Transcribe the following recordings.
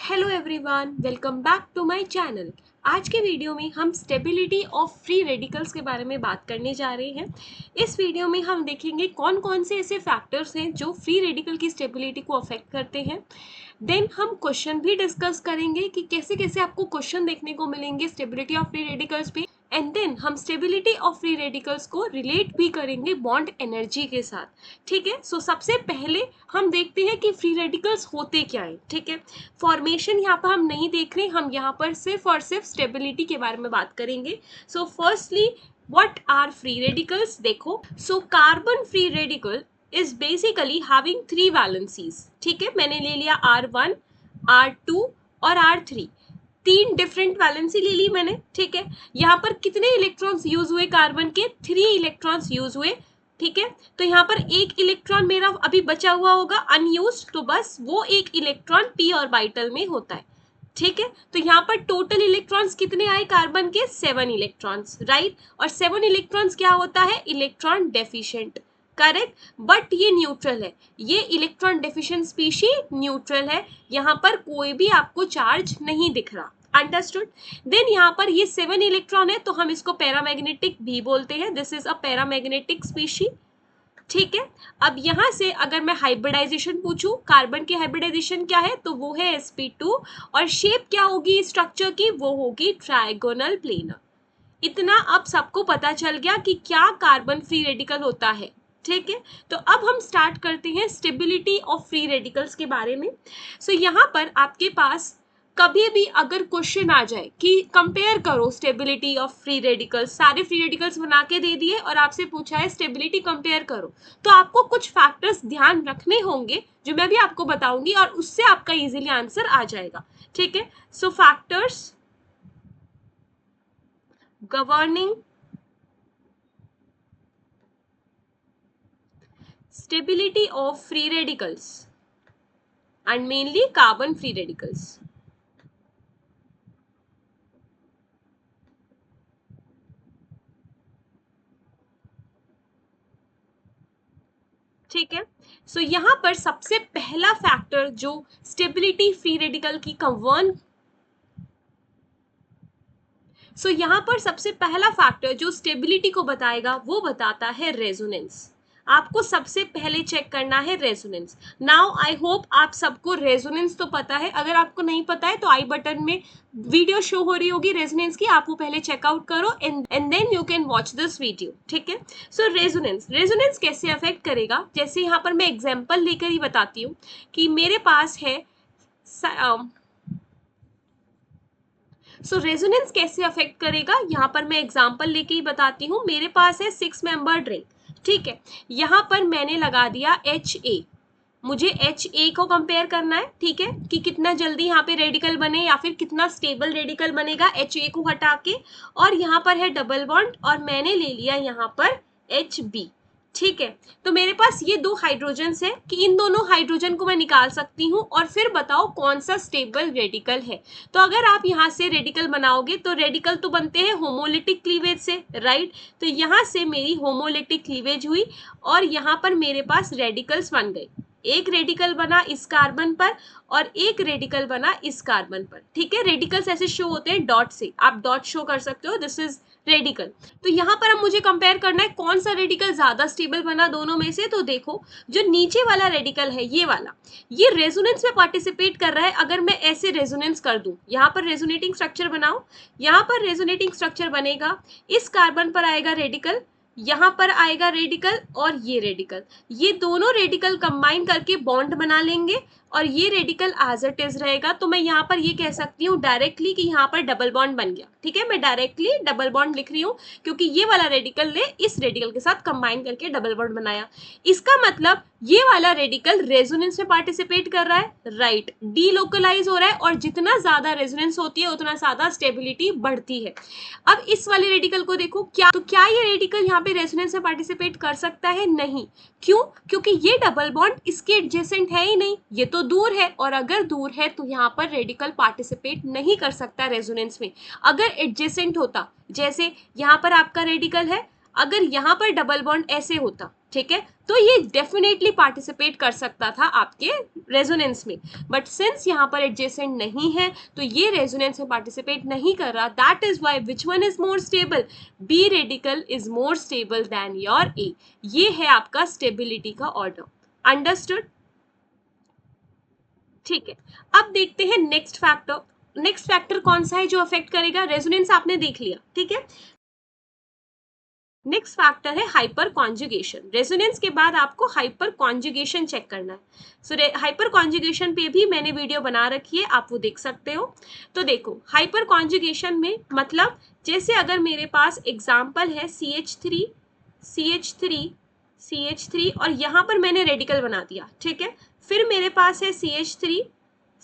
Hello everyone, welcome back to my channel. आज के video में हम स्टेबिलिटी ऑफ फ्री रेडिकल्स के बारे में बात करने जा रहे हैं। इस वीडियो में हम देखेंगे कौन कौन से ऐसे फैक्टर्स हैं जो फ्री रेडिकल की स्टेबिलिटी को अफेक्ट करते हैं। देन हम क्वेश्चन भी डिस्कस करेंगे कि कैसे कैसे आपको क्वेश्चन देखने को मिलेंगे स्टेबिलिटी ऑफ फ्री रेडिकल्स पे। एंड देन हम स्टेबिलिटी ऑफ फ्री रेडिकल्स को रिलेट भी करेंगे बॉन्ड एनर्जी के साथ। ठीक है, सो सबसे पहले हम देखते हैं कि फ्री रेडिकल्स होते क्या है। ठीक है, फॉर्मेशन यहाँ पर हम नहीं देख रहे, हम यहाँ पर सिर्फ और सिर्फ स्टेबिलिटी के बारे में बात करेंगे। So firstly what are free radicals. देखो, so carbon free radical is basically having 3 valencies. ठीक है, मैंने ले लिया R1, R2 और R3, 3 डिफरेंट वैलेंसी ले ली मैंने। ठीक है, यहाँ पर कितने इलेक्ट्रॉन्स यूज हुए कार्बन के? 3 इलेक्ट्रॉन्स यूज हुए। ठीक है, तो यहाँ पर एक इलेक्ट्रॉन मेरा अभी बचा हुआ होगा अनयूज्ड, तो बस वो एक इलेक्ट्रॉन p ऑर्बिटल में होता है। ठीक है, तो यहाँ पर टोटल इलेक्ट्रॉन्स कितने आए कार्बन के? 7 इलेक्ट्रॉन्स, राइट। और 7 इलेक्ट्रॉन्स क्या होता है? Electron deficient, correct. बट ये न्यूट्रल है, ये इलेक्ट्रॉन डेफिशिएंट स्पीशीज न्यूट्रल है, यहाँ पर कोई भी आपको चार्ज नहीं दिख रहा। अंडरस्टूड। देन यहाँ पर ये 7 इलेक्ट्रॉन है तो हम इसको पैरामैग्नेटिक भी बोलते हैं। This is a paramagnetic species. ठीक है, अब यहाँ से अगर मैं हाइब्रिडाइजेशन पूछूं, कार्बन की हाइब्रिडाइजेशन क्या है, तो वो है sp2 और शेप क्या होगी स्ट्रक्चर की? वो होगी ट्राइगोनल प्लेनर। इतना अब सबको पता चल गया कि क्या कार्बन फ्री रेडिकल होता है। ठीक है, तो अब हम स्टार्ट करते हैं स्टेबिलिटी ऑफ फ्री रेडिकल्स के बारे में। सो यहाँ पर आपके पास कभी भी अगर क्वेश्चन आ जाए कि कंपेयर करो स्टेबिलिटी ऑफ फ्री रेडिकल्स, सारे फ्री रेडिकल्स बना के दे दिए और आपसे पूछा है स्टेबिलिटी कंपेयर करो, तो आपको कुछ फैक्टर्स ध्यान रखने होंगे जो मैं भी आपको बताऊंगी और उससे आपका इजीली आंसर आ जाएगा। ठीक है, सो factors governing stability of free radicals and mainly carbon free radicals. ठीक है, सो यहाँ पर सबसे पहला फैक्टर जो स्टेबिलिटी फ्री रेडिकल की यहाँ पर सबसे पहला फैक्टर जो स्टेबिलिटी को बताएगा वो बताता है रेजोनेंस। आपको सबसे पहले चेक करना है रेजोनेंस। नाउ आई होप आप सबको रेजोनेंस तो पता है, अगर आपको नहीं पता है तो आई बटन में वीडियो शो हो रही होगी रेजोनेंस की, आप वो पहले चेकआउट करो and then you can watch this video. ठीक है, सो रेजोनेंस कैसे अफेक्ट करेगा, जैसे यहाँ पर मैं एग्जाम्पल लेकर ही बताती हूँ कि मेरे पास है रेजोनेंस कैसे अफेक्ट करेगा, यहाँ पर मैं एग्जांपल लेके ही बताती हूँ। मेरे पास है 6 मेंबर्ड रिंग। ठीक है, यहाँ पर मैंने लगा दिया HA, मुझे HA को कंपेयर करना है। ठीक है, कि कितना जल्दी यहाँ पे रेडिकल बने या फिर कितना स्टेबल रेडिकल बनेगा HA को हटा के। और यहाँ पर है डबल बॉन्ड और मैंने ले लिया यहाँ पर HB। ठीक है, तो मेरे पास ये 2 हाइड्रोजन्स है कि इन दोनों हाइड्रोजन को मैं निकाल सकती हूँ और फिर बताओ कौन सा स्टेबल रेडिकल है। तो अगर आप यहाँ से रेडिकल बनाओगे तो रेडिकल तो बनते हैं होमोलिटिक क्लीवेज से, राइट। तो यहाँ से मेरी होमोलिटिक क्लीवेज हुई और यहाँ पर मेरे पास रेडिकल्स बन गए। एक रेडिकल बना इस कार्बन पर और एक रेडिकल बना इस कार्बन पर। ठीक है, रेडिकल्स ऐसे शो होते हैं डॉट से, आप डॉट शो कर सकते हो, दिस इज रेडिकल। तो यहाँ पर अब मुझे कंपेयर करना है कौन सा रेडिकल ज्यादा स्टेबल बना दोनों में से। तो देखो, जो नीचे वाला रेडिकल है ये वाला, ये रेजोनेंस में पार्टिसिपेट कर रहा है। अगर मैं ऐसे रेजोनेंस कर दूं, यहाँ पर रेजोनेटिंग स्ट्रक्चर बनाओ, यहाँ पर रेजोनेटिंग स्ट्रक्चर बनेगा, इस कार्बन पर आएगा रेडिकल, यहाँ पर आएगा रेडिकल और ये रेडिकल, ये दोनों रेडिकल कंबाइन करके बॉन्ड बना लेंगे और ये रेडिकल एज इट इज रहेगा। तो मैं यहाँ पर ये कह सकती हूँ डायरेक्टली कि यहाँ पर डबल बॉन्ड बन गया। ठीक है, मैं डायरेक्टली डबल बॉन्ड लिख रही हूँ क्योंकि ये वाला रेडिकल ने इस रेडिकल के साथ कंबाइन करके डबल बॉन्ड बनाया। इसका मतलब ये वाला रेडिकल रेजोनेंस में पार्टिसिपेट कर रहा है, राइट, डीलोकलाइज हो रहा है और जितना ज्यादा रेजोनेंस होती है उतना ज्यादा स्टेबिलिटी बढ़ती है। अब इस वाले रेडिकल को देखो, क्या ये रेडिकल यहाँ पे रेजोनेंस में पार्टिसिपेट कर सकता है? नहीं। क्यों? क्योंकि ये डबल बॉन्ड इसके एडजेसेंट है ही नहीं, ये तो दूर है, और अगर दूर है तो यहाँ पर रेडिकल पार्टिसिपेट नहीं कर सकता रेजोनेंस में। अगर एडजेसेंट होता, जैसे यहाँ पर आपका रेडिकल है, अगर यहाँ पर डबल बॉन्ड ऐसे होता, ठीक है, तो ये डेफिनेटली पार्टिसिपेट कर सकता था आपके रेजोनेंस में, बट सिंस यहाँ पर एडजेसेंट नहीं है तो ये रेजोनेंस में पार्टिसिपेट नहीं कर रहा. That is why which one is more stable, B radical is more stable than your A. ये है आपका स्टेबिलिटी का ऑर्डर. अंडरस्टूड? ठीक है, अब देखते हैं नेक्स्ट फैक्टर. नेक्स्ट फैक्टर कौन सा है जो अफेक्ट करेगा? रेजोनेंस आपने देख लिया, ठीक है. नेक्स्ट फैक्टर है हाइपर कॉन्जुगेशन. रेजोनेंस के बाद आपको हाइपर कॉन्जुगेशन चेक करना है. सो हाइपर कॉन्जुगेशन पे भी मैंने वीडियो बना रखी है, आप वो देख सकते हो. तो देखो हाइपर कॉन्जुगेशन में मतलब जैसे अगर मेरे पास एग्जाम्पल है CH3 CH3 CH3 और यहाँ पर मैंने रेडिकल बना दिया, ठीक है. फिर मेरे पास है CH3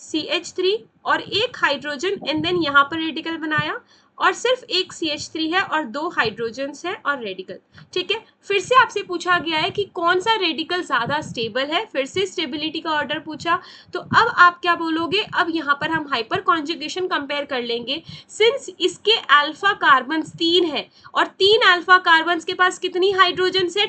CH3 और एक हाइड्रोजन एंड देन यहाँ पर रेडिकल बनाया और सिर्फ एक CH3 है और 2 हाइड्रोजन्स है और रेडिकल, ठीक है. फिर से आपसे पूछा गया है कि कौन सा रेडिकल ज्यादा स्टेबल है, फिर से स्टेबिलिटी का ऑर्डर पूछा. तो अब आप क्या बोलोगे? अब यहाँ पर हम हाइपर कॉन्जुगेशन कंपेयर कर लेंगे. सिंस इसके अल्फा कार्बन्स 3 है और 3 अल्फा कार्बन्स के पास कितनी हाइड्रोजन्स है?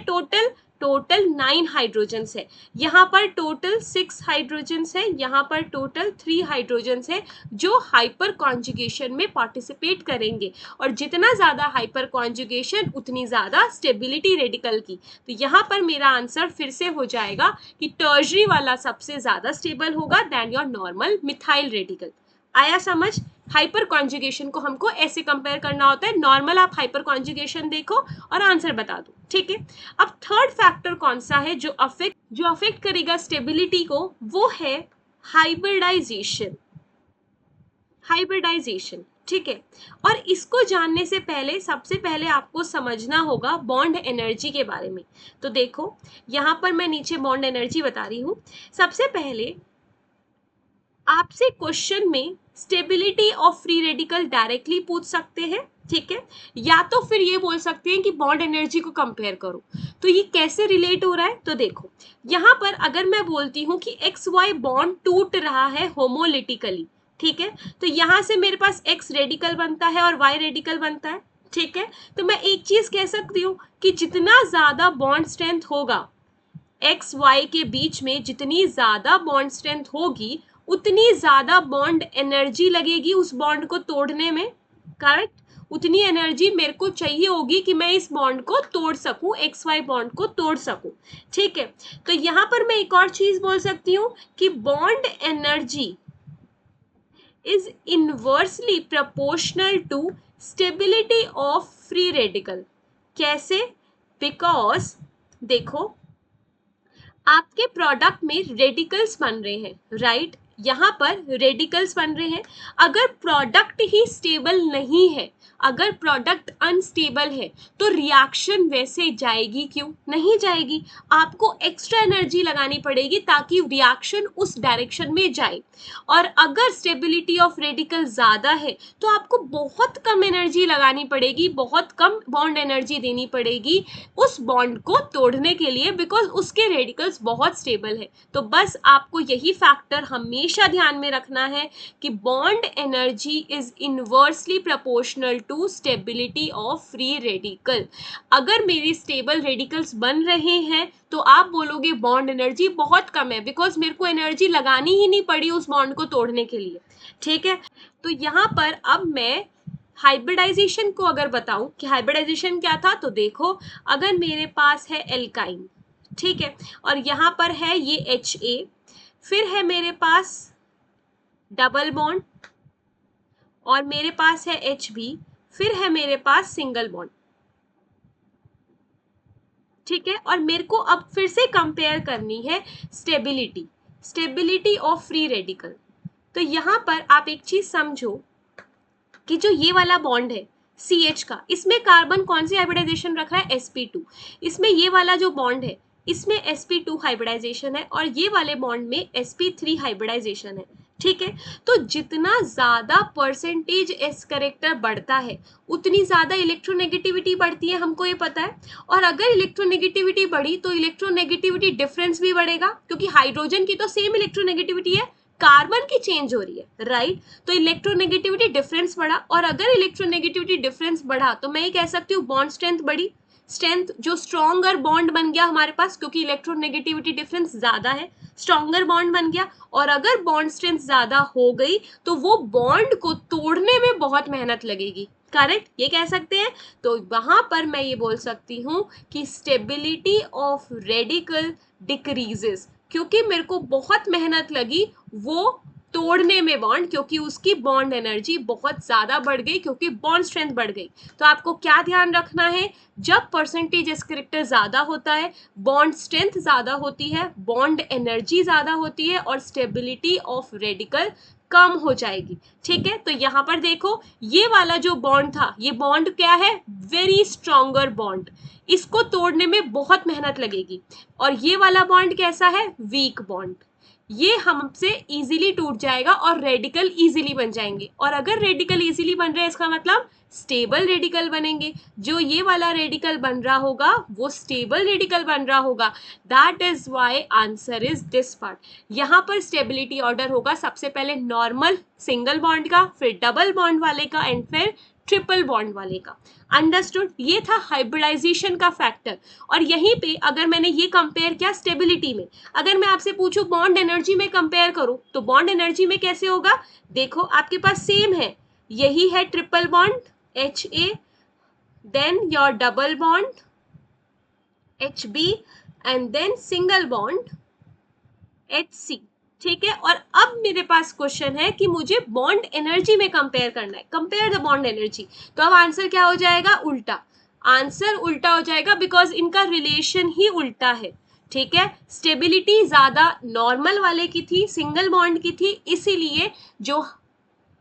टोटल 9 हाइड्रोजन्स है. यहाँ पर टोटल 6 हाइड्रोजन्स है, यहाँ पर टोटल 3 हाइड्रोजन्स है जो हाइपर कॉन्जुगेशन में पार्टिसिपेट करेंगे. और जितना ज्यादा हाइपर कॉन्जुगेशन उतनी ज्यादा स्टेबिलिटी रेडिकल की. तो यहाँ पर मेरा आंसर फिर से हो जाएगा कि टर्शरी वाला सबसे ज्यादा स्टेबल होगा then your normal methyl radical. आया समझ? हाइपर कॉन्जुगेशन को हमको ऐसे कंपेयर करना होता है. नॉर्मल आप हाइपर कॉन्जुगेशन देखो और आंसर बता दो, ठीक है. अब थर्ड फैक्टर कौन सा है जो अफेक्ट करेगा स्टेबिलिटी को? वो है हाइब्रिडाइजेशन. हाइब्रिडाइजेशन, ठीक है. और इसको जानने से पहले सबसे पहले आपको समझना होगा बॉन्ड एनर्जी के बारे में. तो देखो यहाँ पर मैं नीचे बॉन्ड एनर्जी बता रही हूँ. सबसे पहले आपसे क्वेश्चन में stability of free radical directly पूछ सकते हैं, ठीक है, या तो फिर ये बोल सकते हैं कि बॉन्ड एनर्जी को कंपेयर करो. तो ये कैसे रिलेट हो रहा है? तो देखो यहाँ पर अगर मैं बोलती हूँ कि XY बॉन्ड टूट रहा है होमोलिटिकली, ठीक है, तो यहाँ से मेरे पास X रेडिकल बनता है और Y रेडिकल बनता है, ठीक है. तो मैं एक चीज कह सकती हूँ कि जितना ज्यादा बॉन्ड स्ट्रेंथ होगा XY के बीच में, जितनी ज्यादा बॉन्ड स्ट्रेंथ होगी उतनी ज्यादा बॉन्ड एनर्जी लगेगी उस बॉन्ड को तोड़ने में. करेक्ट? उतनी एनर्जी मेरे को चाहिए होगी कि मैं इस बॉन्ड को तोड़ सकूं, XY बॉन्ड को तोड़ सकूं, ठीक है. तो यहां पर मैं एक और चीज बोल सकती हूं कि bond energy is inversely proportional to stability of free radical. कैसे? बिकॉज देखो आपके प्रोडक्ट में रेडिकल्स बन रहे हैं, राइट? यहाँ पर रेडिकल्स बन रहे हैं. अगर प्रोडक्ट ही स्टेबल नहीं है, अगर प्रोडक्ट अनस्टेबल है तो रिएक्शन वैसे जाएगी क्यों? नहीं जाएगी. आपको एक्स्ट्रा एनर्जी लगानी पड़ेगी ताकि रिएक्शन उस डायरेक्शन में जाए. और अगर स्टेबिलिटी ऑफ रेडिकल ज्यादा है तो आपको बहुत कम एनर्जी लगानी पड़ेगी, बहुत कम बॉन्ड एनर्जी देनी पड़ेगी उस बॉन्ड को तोड़ने के लिए, बिकॉज उसके रेडिकल्स बहुत स्टेबल है. तो बस आपको यही फैक्टर हमेशा ध्यान में रखना है कि bond energy is inversely proportional to stability of free radical. अगर मेरी स्टेबल रेडिकल्स बन रहे हैं तो आप बोलोगे बॉन्ड एनर्जी बहुत कम है, बिकॉज मेरे को एनर्जी लगानी ही नहीं पड़ी उस बॉन्ड को तोड़ने के लिए, ठीक है. तो यहाँ पर अब मैं हाइब्रिडाइजेशन को अगर बताऊं कि हाइब्रिडाइजेशन क्या था, तो देखो अगर मेरे पास है एल्काइन, ठीक है, और यहाँ पर है ये HA, फिर है मेरे पास डबल बॉन्ड और मेरे पास है HB, फिर है मेरे पास सिंगल बॉन्ड, ठीक है. और मेरे को अब फिर से कंपेयर करनी है स्टेबिलिटी ऑफ फ्री रेडिकल. तो यहाँ पर आप एक चीज समझो कि जो ये वाला बॉन्ड है CH का, इसमें कार्बन कौन सी हाइब्रिडाइजेशन रख रहा है? sp2. इसमें ये वाला जो बॉन्ड है इसमें sp2 हाइब्रिडाइजेशन है और ये वाले बॉन्ड में sp3 हाइब्रिडाइजेशन है, ठीक है. तो जितना ज्यादा परसेंटेज एस करेक्टर बढ़ता है उतनी ज्यादा इलेक्ट्रोनेगेटिविटी बढ़ती है, हमको ये पता है. और अगर इलेक्ट्रोनेगेटिविटी बढ़ी तो इलेक्ट्रोनेगेटिविटी डिफरेंस भी बढ़ेगा, क्योंकि हाइड्रोजन की तो सेम इलेक्ट्रोनेगेटिविटी है, कार्बन की चेंज हो रही है, राइट. तो इलेक्ट्रोनेगेटिविटी डिफरेंस बढ़ा, और अगर इलेक्ट्रोनेगेटिविटी डिफरेंस बढ़ा तो मैं ये कह सकती हूँ बॉन्ड स्ट्रेंथ बढ़ी. स्ट्रेंथ जो स्ट्रॉन्गर बॉन्ड बन गया हमारे पास, क्योंकि इलेक्ट्रोनेगेटिविटी डिफरेंस ज़्यादा है, स्ट्रॉन्गर बॉन्ड बन गया। और अगर बॉन्ड स्ट्रेंथ ज़्यादा हो गई तो वो बॉन्ड को तोड़ने में बहुत मेहनत लगेगी, करेक्ट, ये कह सकते हैं। तो वहां पर मैं ये बोल सकती हूँ कि स्टेबिलिटी ऑफ रेडिकल डिक्रीजेस, क्योंकि मेरे को बहुत मेहनत लगी वो तोड़ने में बॉन्ड, क्योंकि उसकी बॉन्ड एनर्जी बहुत ज़्यादा बढ़ गई, क्योंकि बॉन्ड स्ट्रेंथ बढ़ गई। तो आपको क्या ध्यान रखना है, जब परसेंटेज एस करेक्टर ज़्यादा होता है, बॉन्ड स्ट्रेंथ ज़्यादा होती है, बॉन्ड एनर्जी ज़्यादा होती है, और स्टेबिलिटी ऑफ रेडिकल कम हो जाएगी। ठीक है, तो यहाँ पर देखो ये वाला जो बॉन्ड था, ये बॉन्ड क्या है, वेरी स्ट्रॉन्गर बॉन्ड, इसको तोड़ने में बहुत मेहनत लगेगी। और ये वाला बॉन्ड कैसा है, वीक बॉन्ड, ये हमसे इजीली टूट जाएगा और रेडिकल इजीली बन जाएंगे। और अगर रेडिकल इजीली बन रहे हैं इसका मतलब स्टेबल रेडिकल बनेंगे। जो ये वाला रेडिकल बन रहा होगा वो स्टेबल रेडिकल बन रहा होगा। That is why answer is this part. यहाँ पर स्टेबिलिटी ऑर्डर होगा सबसे पहले नॉर्मल सिंगल बॉन्ड का, फिर डबल बॉन्ड वाले का, एंड फिर ट्रिपल बॉन्ड वाले का। अंडरस्टूड, ये था हाइब्रिडाइजेशन का फैक्टर। और यहीं पे अगर मैंने ये कंपेयर किया स्टेबिलिटी में, अगर मैं आपसे पूछूं बॉन्ड एनर्जी में कंपेयर करूं तो बॉन्ड एनर्जी में कैसे होगा, देखो आपके पास सेम है, यही है triple bond HA, then your double bond HB, and then single bond HC। ठीक है, और अब मेरे पास क्वेश्चन है कि मुझे बॉन्ड एनर्जी में कंपेयर करना है, कंपेयर द बॉन्ड एनर्जी। तो अब आंसर क्या हो जाएगा, उल्टा, आंसर उल्टा हो जाएगा, बिकॉज इनका रिलेशन ही उल्टा है। ठीक है, स्टेबिलिटी ज्यादा नॉर्मल वाले की थी, सिंगल बॉन्ड की थी,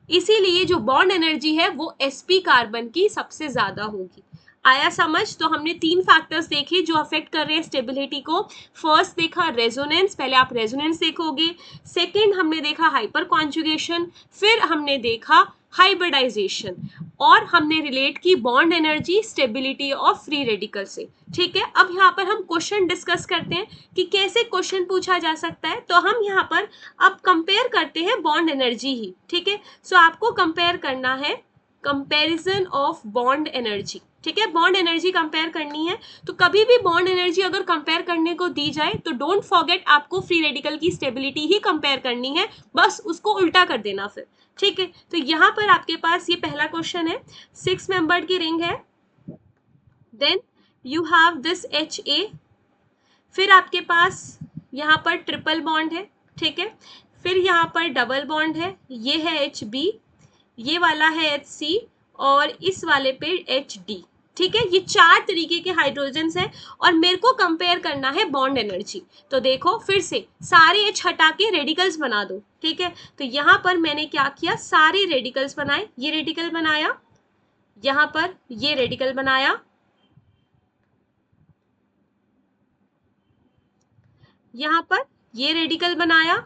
इसीलिए जो बॉन्ड एनर्जी है वो sp कार्बन की सबसे ज्यादा होगी। आया समझ। तो हमने 3 फैक्टर्स देखे जो अफेक्ट कर रहे हैं स्टेबिलिटी को। फर्स्ट देखा रेजोनेंस, पहले आप रेजोनेंस देखोगे, सेकंड हमने देखा हाइपर कॉन्जुगेशन, फिर हमने देखा हाइब्रिडाइजेशन, और हमने रिलेट की bond energy stability of free radical से। ठीक है, अब यहाँ पर हम क्वेश्चन डिस्कस करते हैं कि कैसे क्वेश्चन पूछा जा सकता है। तो हम यहाँ पर अब कंपेयर करते हैं बॉन्ड एनर्जी ही। ठीक है, सो आपको कंपेयर करना है, कंपैरिजन ऑफ बॉन्ड एनर्जी। ठीक है, बॉन्ड एनर्जी कंपेयर करनी है। तो कभी भी बॉन्ड एनर्जी अगर कंपेयर करने को दी जाए तो डोंट फॉरगेट आपको फ्री रेडिकल की स्टेबिलिटी ही कंपेयर करनी है, बस उसको उल्टा कर देना फिर। ठीक है, तो यहाँ पर आपके पास ये पहला क्वेश्चन है, 6 मेंबर्ड की रिंग है, then you have this HA, फिर आपके पास यहाँ पर ट्रिपल बॉन्ड है। ठीक है, फिर यहाँ पर डबल बॉन्ड है, ये है HB, ये वाला है HC, और इस वाले पे HD। ठीक है, ये 4 तरीके के हाइड्रोजन्स हैं और मेरे को कंपेयर करना है बॉन्ड एनर्जी। तो देखो फिर से सारे H हटा के रेडिकल्स बना दो। ठीक है, तो यहाँ पर मैंने क्या किया, सारे रेडिकल्स बनाए, ये रेडिकल बनाया, यहाँ पर ये रेडिकल बनाया, यहाँ पर ये रेडिकल बनाया,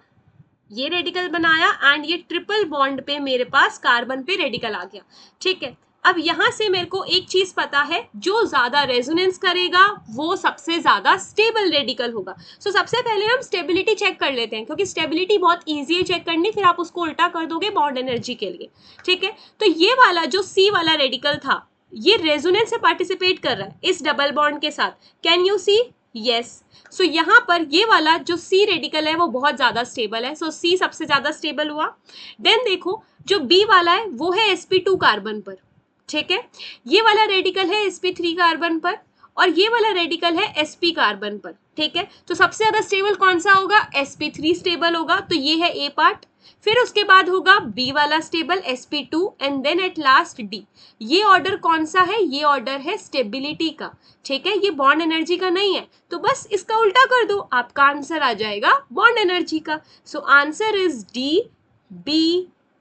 ये रेडिकल बनाया, एंड ये ट्रिपल बॉन्ड पे मेरे पास कार्बन पे रेडिकल आ गया। ठीक है, अब यहां से मेरे को एक चीज पता है, जो ज्यादा रेजोनेंस करेगा वो सबसे ज्यादा स्टेबल रेडिकल होगा। सो सबसे पहले हम स्टेबिलिटी चेक कर लेते हैं, क्योंकि स्टेबिलिटी बहुत ईजी है चेक करनी, फिर आप उसको उल्टा कर दोगे बॉन्ड एनर्जी के लिए। ठीक है, तो ये वाला जो C वाला रेडिकल था, ये रेजोनेंस से पार्टिसिपेट कर रहा है इस डबल बॉन्ड के साथ, कैन यू सी, यस। सो यहाँ पर ये वाला जो C रेडिकल है वो बहुत ज्यादा स्टेबल है, सो C सबसे ज्यादा स्टेबल हुआ। देन देखो जो B वाला है वो है sp2 कार्बन पर। ठीक है, ये वाला रेडिकल है sp3 कार्बन पर, और ये वाला रेडिकल है sp कार्बन पर। ठीक है, तो सबसे ज्यादा स्टेबल कौन सा होगा, sp3 स्टेबल होगा, तो ये है A पार्ट। फिर उसके बाद होगा B वाला stable sp2, and then at last D। ये ऑर्डर कौन सा है, ये ऑर्डर है स्टेबिलिटी का। ठीक है, ये बॉन्ड एनर्जी का नहीं है, तो बस इसका उल्टा कर दो, आपका आंसर आ जाएगा बॉन्ड एनर्जी का। So answer is D, B,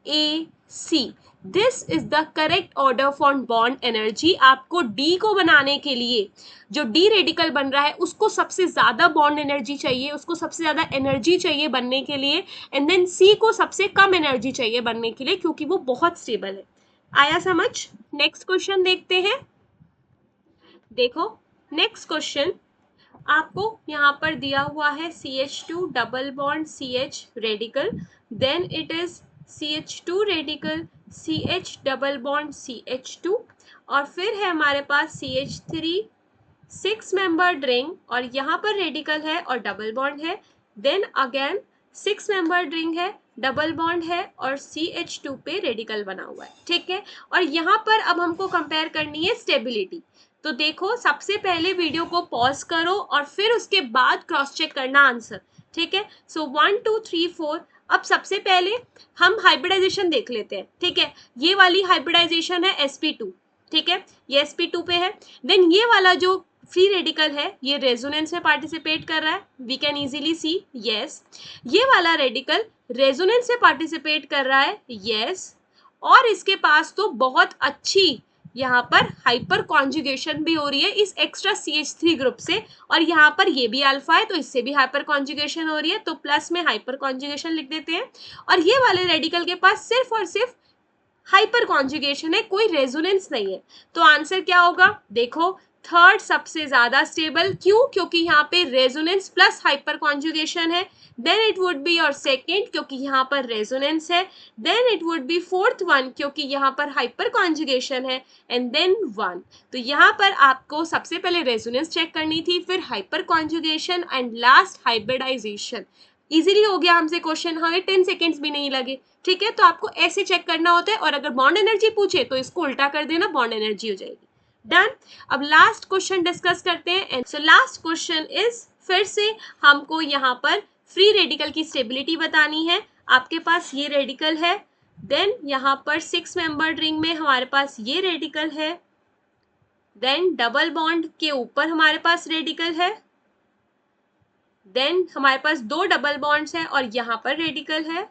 A, C। This is the correct order for bond energy. आपको D को बनाने के लिए, जो D रेडिकल बन रहा है उसको सबसे ज्यादा बॉन्ड एनर्जी चाहिए, उसको सबसे ज्यादा एनर्जी चाहिए बनने के लिए, एंड देन C को सबसे कम एनर्जी चाहिए बनने के लिए, क्योंकि वो बहुत स्टेबल है। आया समझ। नेक्स्ट क्वेश्चन देखते हैं। देखो नेक्स्ट क्वेश्चन आपको यहाँ पर दिया हुआ है CH2 double bond CH radical, then it is CH2 radical CH double bond CH2, और फिर है हमारे पास CH3 6 मेंबर्ड रिंग और यहाँ पर रेडिकल है और डबल बॉन्ड है, देन अगेन 6 मेंबर्ड रिंग है, डबल बॉन्ड है और CH2 पे रेडिकल बना हुआ है, ठीक है। और यहाँ पर अब हमको कंपेयर करनी है स्टेबिलिटी। तो देखो, सबसे पहले वीडियो को पॉज करो और फिर उसके बाद क्रॉस चेक करना आंसर, ठीक है। सो 1 2 3 4। अब सबसे पहले हम हाइब्रिडाइजेशन देख लेते हैं, ठीक है। ये वाली हाइब्रिडाइजेशन है sp2, ठीक है, ये sp2 पे है। देन ये वाला जो फ्री रेडिकल है ये रेजोनेंस में पार्टिसिपेट कर रहा है, we can easily see, yes. ये वाला रेडिकल रेजोनेंस में पार्टिसिपेट कर रहा है, यस। और इसके पास तो बहुत अच्छी यहाँ पर हाइपर कॉन्जुगेशन भी हो रही है इस एक्स्ट्रा CH3 ग्रुप से, और यहाँ पर ये भी अल्फा है तो इससे भी हाइपर कॉन्जुगेशन हो रही है, तो प्लस में हाइपर कॉन्जुगेशन लिख देते हैं। और ये वाले रेडिकल के पास सिर्फ और सिर्फ हाइपर कॉन्जुगेशन है, कोई रेजोनेंस नहीं है। तो आंसर क्या होगा, देखो थर्ड सबसे ज्यादा स्टेबल, क्यों, क्योंकि यहाँ पे रेजोनेंस प्लस हाइपर कॉन्जुगेशन है। Then it would be your second क्योंकि यहाँ पर रेजोनेंस है। Then it would be fourth one क्योंकि यहाँ पर हाइपर कॉन्जुगेशन है, एंड देन वन। तो यहाँ पर आपको सबसे पहले रेजोनेंस चेक करनी थी, फिर hyper conjugation and last hybridization. Easily हो गया हमसे क्वेश्चन, हमें 10 सेकेंड्स भी नहीं लगे, ठीक है। तो आपको ऐसे चेक करना होता है, और अगर बॉन्ड एनर्जी पूछे तो इसको उल्टा कर देना, बॉन्ड एनर्जी हो जाएगी। डन। अब लास्ट क्वेश्चन डिस्कस करते हैं। सो लास्ट क्वेश्चन इज, फिर से हमको यहाँ पर फ्री रेडिकल की स्टेबिलिटी बतानी है। आपके पास ये रेडिकल है, देन यहाँ पर 6 मेंबर्ड रिंग में हमारे पास ये रेडिकल है, देन डबल बॉन्ड के ऊपर हमारे पास रेडिकल है, देन हमारे पास 2 डबल बॉन्ड्स हैं और यहाँ पर रेडिकल है,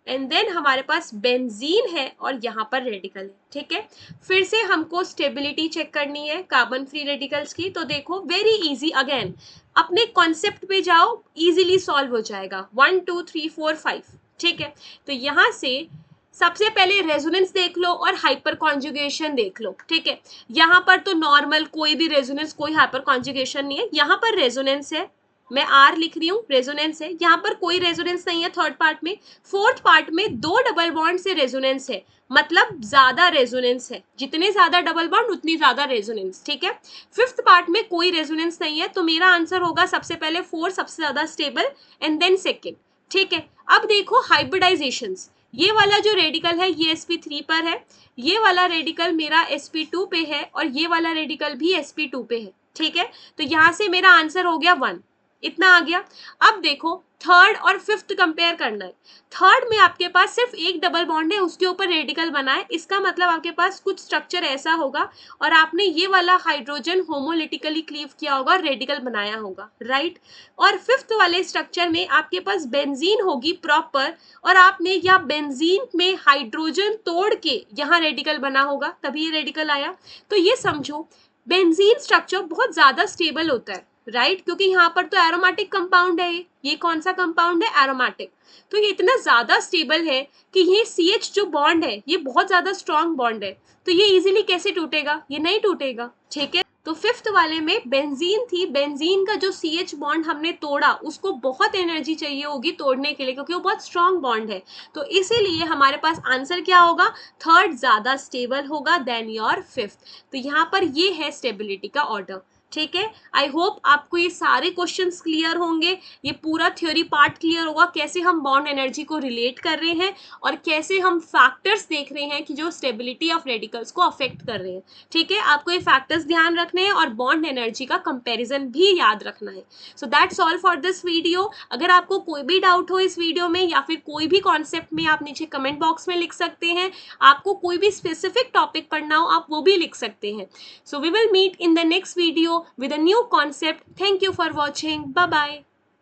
एंड देन हमारे पास बेंजीन है और यहाँ पर रेडिकल है, ठीक है। फिर से हमको स्टेबिलिटी चेक करनी है कार्बन फ्री रेडिकल्स की। तो देखो वेरी इजी, अगेन अपने कॉन्सेप्ट पे जाओ, इजीली सॉल्व हो जाएगा। 1 2 3 4 5, ठीक है। तो यहाँ से सबसे पहले रेजोनेंस देख लो और हाइपर कॉन्जुगेशन देख लो, ठीक है। यहाँ पर तो नॉर्मल कोई भी रेजोनेंस, कोई हाइपर कॉन्जुगेशन नहीं है। यहाँ पर रेजोनेंस है, मैं R लिख रही हूँ, रेजोनेंस है। यहाँ पर कोई रेजोनेंस नहीं है थर्ड पार्ट में। फोर्थ पार्ट में 2 डबल बॉन्ड से रेजोनेंस है, मतलब ज्यादा रेजोनेंस है, जितने ज्यादा डबल बॉन्ड उतनी ज्यादा रेजोनेंस, ठीक है। फिफ्थ पार्ट में कोई रेजोनेंस नहीं है, तो मेरा आंसर होगा सबसे पहले 4 सबसे ज्यादा स्टेबल, एंड देन सेकेंड, ठीक है। अब देखो हाइब्रिडाइजेशंस, ये वाला जो रेडिकल है ये sp3 पर है, ये वाला रेडिकल मेरा sp2 पे है, और ये वाला रेडिकल भी sp2 पे है, ठीक है। तो यहाँ से मेरा आंसर हो गया 1, इतना आ गया। अब देखो थर्ड और फिफ्थ कंपेयर करना है। थर्ड में आपके पास सिर्फ एक डबल बॉन्ड है, उसके ऊपर रेडिकल बना है, इसका मतलब आपके पास कुछ स्ट्रक्चर ऐसा होगा और आपने ये वाला हाइड्रोजन होमोलिटिकली क्लीव किया होगा और रेडिकल बनाया होगा, राइट। और फिफ्थ वाले स्ट्रक्चर में आपके पास बेंजीन होगी प्रॉपर, और आपने यहाँ बेंजीन में हाइड्रोजन तोड़ के यहाँ रेडिकल बना होगा, तभी ये रेडिकल आया। तो ये समझो बेंजीन स्ट्रक्चर बहुत ज्यादा स्टेबल होता है, राइट, क्योंकि यहाँ पर तो एरोमेटिक कंपाउंड है। ये कौन सा कंपाउंड है, एरोमेटिक। तो ये इतना ज्यादा स्टेबल है कि ये CH जो बॉन्ड है ये बहुत ज्यादा स्ट्रॉन्ग बॉन्ड है, तो ये इजीली कैसे टूटेगा, ये नहीं टूटेगा, ठीक है। तो फिफ्थ वाले में बेंजीन थी, बेंजीन का जो CH बॉन्ड हमने तोड़ा उसको बहुत एनर्जी चाहिए होगी तोड़ने के लिए, क्योंकि वो बहुत स्ट्रॉन्ग बॉन्ड है। तो इसीलिए हमारे पास आंसर क्या होगा, थर्ड ज्यादा स्टेबल होगा देन योर फिफ्थ। तो यहाँ पर ये है स्टेबिलिटी का ऑर्डर, ठीक है। आई होप आपको ये सारे क्वेश्चंस क्लियर होंगे, ये पूरा थ्योरी पार्ट क्लियर होगा, कैसे हम बॉन्ड एनर्जी को रिलेट कर रहे हैं और कैसे हम फैक्टर्स देख रहे हैं कि जो स्टेबिलिटी ऑफ रेडिकल्स को अफेक्ट कर रहे हैं, ठीक है। आपको ये फैक्टर्स ध्यान रखने हैं और बॉन्ड एनर्जी का कंपैरिजन भी याद रखना है। So that's all for this video. अगर आपको कोई भी डाउट हो इस वीडियो में या फिर कोई भी कॉन्सेप्ट में, आप नीचे कमेंट बॉक्स में लिख सकते हैं। आपको कोई भी स्पेसिफिक टॉपिक पढ़ना हो आप वो भी लिख सकते हैं। So we will meet in the next video with a new concept. Thank you for watching. Bye bye.